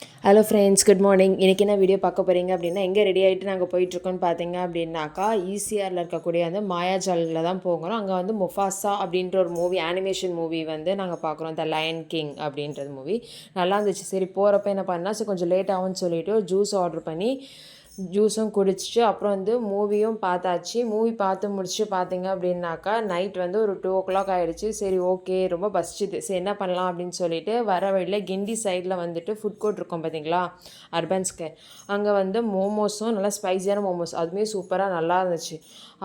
Hello friends, good morning. இன்றைக்கி என்ன video பார்க்க போகிறீங்க அப்படின்னா, எங்கே ரெடி ஆகிட்டு நாங்கள் போயிட்டுருக்கோன்னு பார்த்தீங்க அப்படின்னாக்கா, ஈசிஆரில் இருக்கக்கூடிய வந்து மாயாஜாலில் தான் போகிறோம். அங்கே வந்து முஃபாசா அப்படின்ற ஒரு மூவி, அனிமேஷன் மூவி வந்து நாங்கள் பார்க்குறோம். த லயன் கிங் அப்படின்றது மூவி நல்லா இருந்துச்சு. சரி போகிறப்ப என்ன பண்ணால் சரி கொஞ்சம் லேட் ஆகும்னு சொல்லிவிட்டு ஜூஸ் ஆர்டர் பண்ணி ஜூஸும் குடிச்சிட்டு அப்புறம் வந்து மூவியும் பார்த்தாச்சு. மூவி பார்த்து முடிச்சு பார்த்தீங்க அப்படின்னாக்கா நைட் வந்து ஒரு 2 o'clock ஆகிடுச்சு. சரி ஓகே, ரொம்ப பசிச்சுது. சரி என்ன பண்ணலாம் அப்படின்னு சொல்லிட்டு வர வழியில் கிண்டி சைடில் வந்துட்டு ஃபுட் கோர்ட் இருக்கும் பார்த்தீங்களா, அர்பன் ஸ்கொயர். அங்கே வந்து மோமோஸும் நல்லா ஸ்பைஸியான மோமோஸ், அதுவுமே சூப்பராக நல்லா இருந்துச்சு.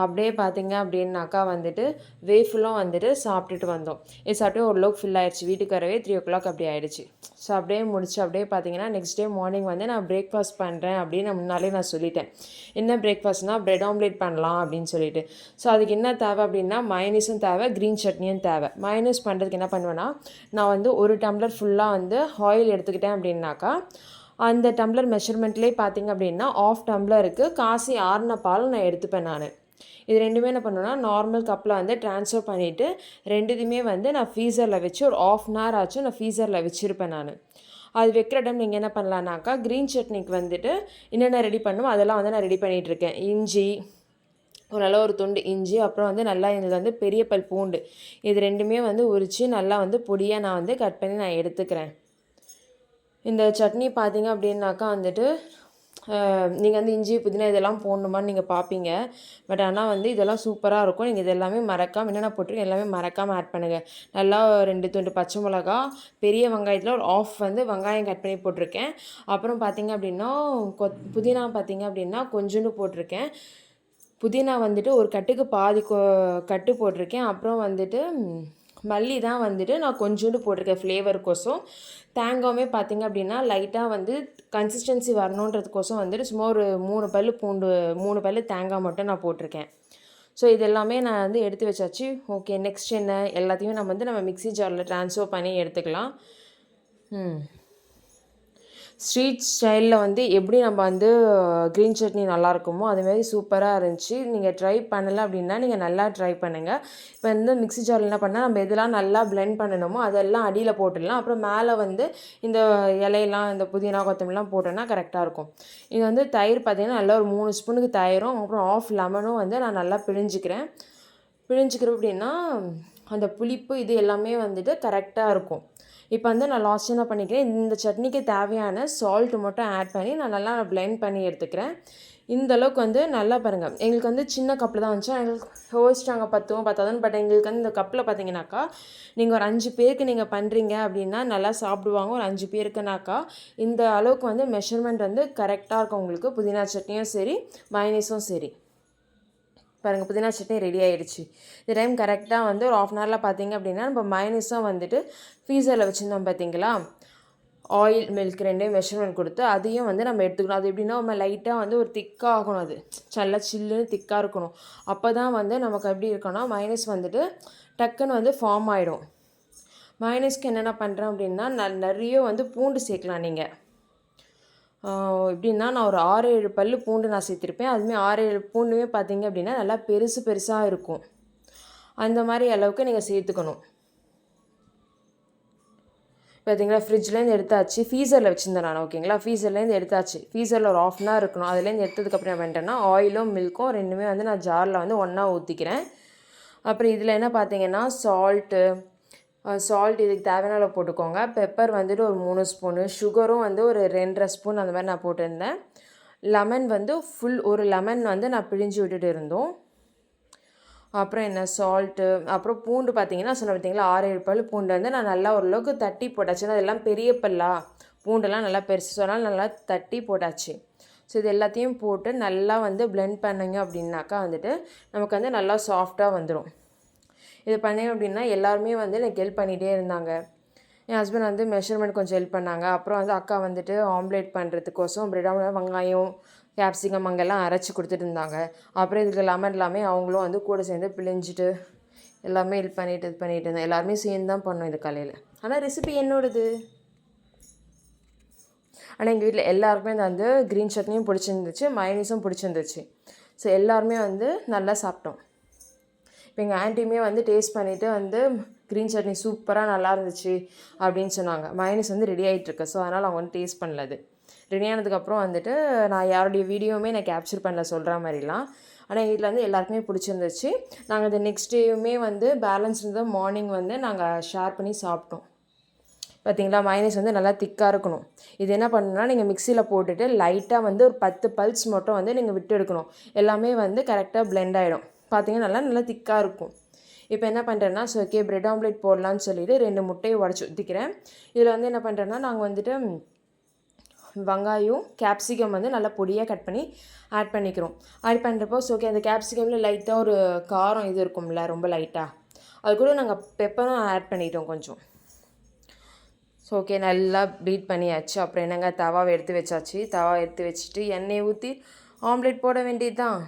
அப்படியே பார்த்தீங்க அப்படின்னாக்கா வந்துட்டு வேஃபுல்லும் வந்துட்டு சாப்பிட்டுட்டு வந்தோம். இது சாப்பிட்டு ஓரளவுக்கு ஃபில் ஆயிடுச்சு. வீட்டுக்கு வரவே 3 o'clock அப்படி ஆகிடுச்சு. ஸோ அப்படியே முடிச்சு அப்படியே பார்த்தீங்கன்னா நெக்ஸ்ட் டே மார்னிங் வந்து நான் பிரேக்ஃபாஸ்ட் பண்ணுறேன் அப்படின்னு முன்னாலே நான் சொல்லிட்டேன். என்ன பிரேக்ஃபாஸ்ட்னால் பிரெட் ஆம்லேட் பண்ணலாம் அப்படின்னு சொல்லிட்டு. ஸோ அதுக்கு என்ன தேவை அப்படின்னா மயனீஸும் தேவை, க்ரீன் சட்னியும் தேவை. மயனீஸ் பண்ணுறதுக்கு என்ன பண்ணுவேன்னா, நான் வந்து ஒரு டம்ளர் ஃபுல்லாக வந்து ஆயில் எடுத்துக்கிட்டேன் அப்படின்னாக்கா அந்த டம்ளர் மெஷர்மெண்ட்லேயே பார்த்தீங்க அப்படின்னா 1/2 டம்ளருக்கு காசி ஆறின பால் நான் எடுத்துப்பேன் நான். இது ரெண்டுமே என்ன பண்ணுவேன்னா நார்மல் கப்பில் வந்து ட்ரான்ஸ்ஃபர் பண்ணிவிட்டு ரெண்டுத்தையுமே வந்து நான் ஃப்ரீசரில் வச்சு ஒரு 1/2 hour ஆச்சும் நான் ஃப்ரீசரில் வச்சுருப்பேன் நான். அது வைக்கிற டைம் நீங்கள் என்ன பண்ணலான்னாக்கா க்ரீன் சட்னிக்கு வந்துட்டு என்னென்ன ரெடி பண்ணுமோ அதெல்லாம் வந்து நான் ரெடி பண்ணிகிட்ருக்கேன். இஞ்சி, ஒரு நல்ல ஒரு துண்டு இஞ்சி, அப்புறம் வந்து நல்லா எனக்கு வந்து பெரிய பல் பூண்டு, இது ரெண்டுமே வந்து உரித்து நல்லா வந்து பொடியாக நான் வந்து கட் பண்ணி நான் எடுத்துக்கிறேன். இந்த சட்னி பார்த்தீங்க அப்படின்னாக்கா வந்துட்டு நீங்கள் வந்து இஞ்சி புதினா இதெல்லாம் போடணுமான்னு நீங்கள் பார்ப்பீங்க. பட் ஆனால் வந்து இதெல்லாம் சூப்பராக இருக்கும். நீங்கள் இது எல்லாமே மறக்காமல் என்னென்ன போட்டிருக்கீங்க எல்லாமே மறக்காமல் ஆட் பண்ணுங்கள். நல்லா 2 துண்டு பச்சை மிளகா, பெரிய வெங்காயத்தில் ஒரு 1/2 வந்து வெங்காயம் கட் பண்ணி போட்டிருக்கேன். அப்புறம் பார்த்தீங்க அப்படின்னா புதினா பார்த்தீங்க அப்படின்னா கொஞ்சோண்டு போட்டிருக்கேன். புதினா வந்துட்டு ஒரு கட்டுக்கு பாதி கட்டு போட்டிருக்கேன். அப்புறம் வந்துட்டு மல்லி தான் வந்துட்டு நான் கொஞ்சோண்டு போட்டிருக்கேன் ஃப்ளேவருக்கோசம். தேங்காயுமே பார்த்திங்க அப்படின்னா லைட்டாக வந்து கன்சிஸ்டன்சி வரணுன்றதுக்கோசம் வந்துட்டு சும்மா ஒரு 3 பல் பூண்டு, 3 பல் தேங்காய் மட்டும் நான் போட்டிருக்கேன். ஸோ இது எல்லாமே நான் வந்து எடுத்து வச்சாச்சு. ஓகே, நெக்ஸ்ட் என்ன, எல்லாத்தையுமே நம்ம மிக்ஸி ஜாரில் ட்ரான்ஸ்ஃபர் பண்ணி எடுத்துக்கலாம். ஸ்ட்ரீட் ஸ்டைலில் வந்து எப்படி நம்ம வந்து க்ரீன் சட்னி நல்லாயிருக்குமோ அதுமாரி சூப்பராக இருந்துச்சு. நீங்கள் ட்ரை பண்ணலை அப்படின்னா நீங்கள் நல்லா ட்ரை பண்ணுங்கள். இப்போ வந்து மிக்ஸி ஜாரில் என்ன பண்ணால் நம்ம எதெல்லாம் நல்லா பிளெண்ட் பண்ணணுமோ அதெல்லாம் அடியில் போட்டுடலாம். அப்புறம் மேலே வந்து இந்த இலையெல்லாம் இந்த புதினா கொத்தமல்லாம் போட்டோன்னா கரெக்டாக இருக்கும். இது வந்து தயிர் பார்த்திங்கன்னா நல்லா ஒரு 3 ஸ்பூனுக்கு தயிரும் அப்புறம் 1/2 லெமனும் வந்து நான் நல்லா பிழிஞ்சிக்கிறேன் அப்படின்னா அந்த புளிப்பு இது எல்லாமே வந்துட்டு கரெக்டாக இருக்கும். இப்போ வந்து நான் லாஸ்ட் என்ன பண்ணிக்கிறேன், இந்த சட்னிக்கு தேவையான சால்ட்டு மட்டும் ஆட் பண்ணி நான் நல்லா பிளெண்ட் பண்ணி எடுத்துக்கிறேன். இந்த அளவுக்கு வந்து நல்லா பாருங்கள். எங்களுக்கு வந்து சின்ன கப்பில் தான் வந்துச்சு. எங்களுக்கு யோசிச்சாங்க 10 10,000. பட் எங்களுக்கு வந்து இந்த கப்பில் பார்த்தீங்கன்னாக்கா நீங்கள் ஒரு 5 பேருக்கு நீங்கள் பண்ணுறீங்க அப்படின்னா நல்லா சாப்பிடுவாங்க. ஒரு 5 பேருக்குனாக்கா இந்த அளவுக்கு வந்து மெஷர்மெண்ட் வந்து கரெக்டாக இருக்கும் உங்களுக்கு. புதினா சட்னியும் சரி, மயனீஸும் சரி. பாருங்கள், புதினா சட்னி ரெடி ஆகிடுச்சு. இந்த டைம் கரெக்டாக வந்து ஒரு 1/2 hour பார்த்தீங்க அப்படின்னா நம்ம மயனீஸும் வந்துட்டு ஃப்ரீசரில் வச்சுருந்தோம் பார்த்தீங்களா, ஆயில் மில்க் ரெண்டையும் மெஷர்மெண்ட் கொடுத்து அதையும் வந்து நம்ம எடுத்துக்கணும். அது எப்படின்னா நம்ம லைட்டாக வந்து ஒரு திக்காக ஆகணும். அது நல்லா சில்லுன்னு திக்காக இருக்கணும். அப்போ தான் வந்து நமக்கு எப்படி இருக்கணும்னா மயனீஸ் வந்துட்டு டக்குன்னு வந்து ஃபார்ம் ஆகிடும். மயனீஸ்க்கு என்னென்ன பண்ணுறேன் அப்படின்னா நிறைய வந்து பூண்டு சேர்க்கலாம். நீங்கள் எப்படின்னா நான் ஒரு 6-7 பல் பூண்டு நான் சேர்த்துருப்பேன். அதுவுமே 6-7 பூண்டுமே பார்த்தீங்க அப்படின்னா நல்லா பெருசு பெருசாக இருக்கும். அந்த மாதிரி அளவுக்கு நீங்கள் சேர்த்துக்கணும். பார்த்தீங்களா, ஃப்ரிட்ஜ்லேருந்து எடுத்தாச்சு. ஃப்ரீசரில் வச்சுருந்தேன் நான். ஓகேங்களா, ஃப்ரீசர்லேருந்து எடுத்தாச்சு. ஃப்ரீசரில் ஒரு 1/2 hour இருக்கணும். அதுலேருந்து எடுத்ததுக்கப்புறம் என்ன பண்ணிட்டேன்னா ஆயிலும் மில்க்கும் ரெண்டுமே வந்து நான் ஜாரில் வந்து ஒன்றா ஊற்றிக்கிறேன். அப்புறம் இதில் என்ன பார்த்தீங்கன்னா சால்ட் இதுக்கு தேவையான அளவு போட்டுக்கோங்க. பெப்பர் வந்துட்டு ஒரு 3 ஸ்பூனு, சுகரும் வந்து ஒரு 2.5 ஸ்பூன் அந்த மாதிரி நான் போட்டிருந்தேன். லெமன் வந்து ஒரு லெமன் வந்து நான் பிழிஞ்சு விட்டுட்டு இருந்தோம். அப்புறம் என்ன சால்ட்டு, அப்புறம் பூண்டு பார்த்தீங்கன்னா சொன்ன பார்த்தீங்களா 6-7 பல் பூண்டு வந்து நான் நல்லா ஓரளவுக்கு தட்டி போட்டாச்சு. அதெல்லாம் பெரிய பல்லா பூண்டெல்லாம் நல்லா பெருசு, சொன்னால் நல்லா தட்டி போட்டாச்சு. ஸோ இது எல்லாத்தையும் போட்டு நல்லா வந்து பிளெண்ட் பண்ணிங்க அப்படின்னாக்கா வந்துட்டு நமக்கு வந்து நல்லா சாஃப்டாக வந்துடும். இது பண்ணேன் அப்படின்னா எல்லாருமே வந்து எனக்கு ஹெல்ப் பண்ணிகிட்டே இருந்தாங்க. என் ஹஸ்பண்ட் வந்து மெஷர்மெண்ட் கொஞ்சம் ஹெல்ப் பண்ணாங்க. அப்புறம் வந்து அக்கா வந்துட்டு ஆம்லேட் பண்ணுறதுக்கோசம் பிரெட் ஆம்லேட், வெங்காயம், கேப்சிகம் அங்கெல்லாம் அரைச்சி கொடுத்துட்டு இருந்தாங்க. அப்புறம் இதுக்கு லெமன் எல்லாமே அவங்களும் வந்து கூட சேர்ந்து பிழிஞ்சிட்டு எல்லாமே ஹெல்ப் பண்ணிட்டு இருந்தேன். எல்லாருமே சேர்ந்து தான் பண்ணோம் இது காலையில். ஆனால் ரெசிபி என்னோடது. ஆனால் எங்கள் வீட்டில் எல்லாருக்குமே இந்த வந்து க்ரீன் சட்னியும் பிடிச்சிருந்துச்சு, மயனீஸும் பிடிச்சிருந்துச்சு. ஸோ எல்லாருமே வந்து நல்லா சாப்பிட்டோம். இப்போ எங்கள் ஆன்ட்டியுமே வந்து டேஸ்ட் பண்ணிவிட்டு வந்து க்ரீன் சட்னி சூப்பராக நல்லா இருந்துச்சு அப்படின்னு சொன்னாங்க. மயோனைஸ் வந்து ரெடி ஆகிட்டுருக்கு. ஸோ அதனால் அவங்க வந்து டேஸ்ட் பண்ணல. அது ரெடி ஆனதுக்கப்புறம் வந்துட்டு நான் யாருடைய வீடியோவுமே நான் கேப்சர் பண்ணல சொல்கிற மாதிரிலாம். ஆனால் எங்கள் வீட்டில் வந்து எல்லாருக்குமே பிடிச்சிருந்துச்சு. நாங்கள் அந்த நெக்ஸ்ட் டேயுமே வந்து பேலன்ஸ் இருந்த மார்னிங் வந்து நாங்கள் ஷேர் பண்ணி சாப்பிட்டோம். பார்த்தீங்களா, மயோனைஸ் வந்து நல்லா திக்காக இருக்கணும். இது என்ன பண்ணணும்னா, நீங்கள் மிக்சியில் போட்டுட்டு லைட்டாக வந்து ஒரு 10 பல்ஸ் மட்டும் வந்து நீங்கள் விட்டு எடுக்கணும். எல்லாமே வந்து கரெக்டாக பிளெண்ட் ஆகிடும். பார்த்தீங்கன்னா நல்லா திக்காக இருக்கும். இப்போ என்ன பண்ணுறேன்னா, ஸோ ஓகே பிரெட் ஆம்லேட் போடலான்னு சொல்லிவிட்டு 2 முட்டையை உடச்சி ஊற்றிக்கிறேன். இதில் வந்து என்ன பண்ணுறேன்னா, நாங்கள் வந்துட்டு வெங்காயம் கேப்சிகம் வந்து நல்லா பொடியாக கட் பண்ணி ஆட் பண்ணிக்கிறோம். ஆட் பண்ணுறப்போ ஸோ ஓகே அந்த கேப்சிகமில் லைட்டாக ஒரு காரம் இது இருக்கும்ல, ரொம்ப லைட்டாக அது கூட நாங்கள் பெப்பரும் ஆட் பண்ணிட்டோம் கொஞ்சம். ஸோ ஓகே நல்லா பீட் பண்ணியாச்சு. அப்புறம் என்னங்க, தவாவை எடுத்து வச்சாச்சு. தவாவை எடுத்து வச்சுட்டு எண்ணெயை ஊற்றி ஆம்லேட் போட வேண்டியது தான்.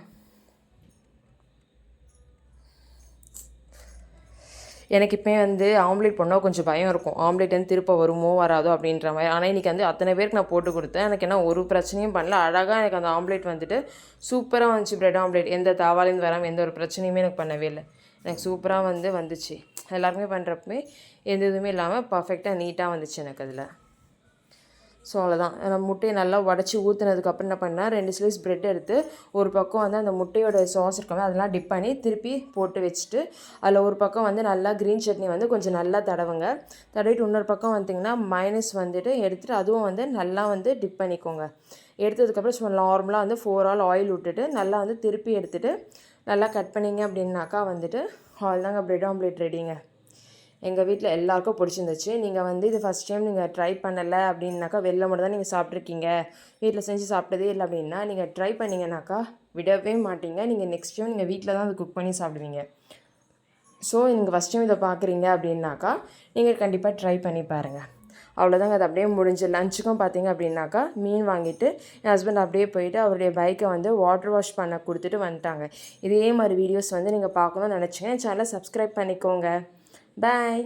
எனக்கு இப்போயே வந்து ஆம்லேட் பண்ணால் கொஞ்சம் பயம் இருக்கும். ஆம்லேட் வந்து திருப்ப வருமோ வராதோ அப்படின்ற மாதிரி. ஆனால் இன்றைக்கி வந்து அத்தனை பேருக்கு நான் போட்டு கொடுத்தேன். எனக்கு என்ன ஒரு பிரச்சனையும் பண்ணல. அழகாக எனக்கு அந்த ஆம்லேட் வந்துட்டு சூப்பராக வந்துச்சு. பிரெட் ஆம்லேட் எந்த தாவாலேருந்து வராமல் எந்த ஒரு பிரச்சனையுமே எனக்கு பண்ணவே இல்லை. எனக்கு சூப்பராக வந்துச்சு. எல்லாருமே பண்ணுறப்பமே எந்த இதுவுமே இல்லாமல் பர்ஃபெக்டாக நீட்டாக வந்துச்சு எனக்கு அதில். ஸோ அவ்வளோதான். நான் முட்டையை நல்லா உடச்சி ஊற்றுனதுக்கப்புறம் என்ன பண்ணேன், 2 ஸ்லைஸ் ப்ரெட் எடுத்து ஒரு பக்கம் வந்து அந்த முட்டையோட சாஸ் இருக்கவே அதெல்லாம் டிப் பண்ணி திருப்பி போட்டு வச்சுட்டு, அதில் ஒரு பக்கம் வந்து நல்லா க்ரீன் சட்னி வந்து கொஞ்சம் நல்லா தடவுங்க. தடவிட்டு இன்னொரு பக்கம் வந்திங்கன்னா மைனஸ் வந்துட்டு எடுத்துகிட்டு அதுவும் வந்து நல்லா வந்து டிப் பண்ணிக்கோங்க. எடுத்ததுக்கப்புறம் சும்மா நார்மலாக வந்து 4 ஆல் ஆயில் விட்டுட்டு நல்லா வந்து திருப்பி எடுத்துகிட்டு நல்லா கட் பண்ணிங்க அப்படின்னாக்கா வந்துட்டு அவ்வளோதாங்க, ப்ரெட் ஆம்லேட் ரெடிங்க. எங்கள் வீட்டில் எல்லாருக்கும் பிடிச்சிருந்துச்சு. நீங்கள் வந்து இது ஃபஸ்ட் டைம் நீங்கள் ட்ரை பண்ணலை அப்படின்னாக்கா, வெளில மட்டும் தான் நீங்கள் சாப்பிட்ருக்கீங்க, வீட்டில் செஞ்சு சாப்பிட்டதே இல்லை அப்படின்னா, நீங்கள் ட்ரை பண்ணிங்கனாக்கா விடவே மாட்டீங்க. நீங்கள் நெக்ஸ்ட் டைம் நீங்கள் வீட்டில் தான் அதை குக் பண்ணி சாப்பிடுவீங்க. ஸோ நீங்கள் ஃபஸ்ட் டைம் இதை பார்க்குறீங்க அப்படின்னாக்கா நீங்கள் கண்டிப்பாக ட்ரை பண்ணி பாருங்கள். அவ்வளோதாங்க, அது அப்படியே முடிஞ்சு. லஞ்சுக்கும் பார்த்தீங்க அப்படின்னாக்கா மீன் வாங்கிட்டு என் ஹஸ்பண்ட் அப்படியே போயிட்டு அவருடைய பைக்கை வந்து வாட்டர் வாஷ் பண்ண கொடுத்துட்டு வந்துட்டாங்க. இதே மாதிரி வீடியோஸ் வந்து நீங்கள் பார்க்கணும்னு நினச்சிங்க, என் சேனலை சப்ஸ்கிரைப் பண்ணிக்கோங்க. Bye.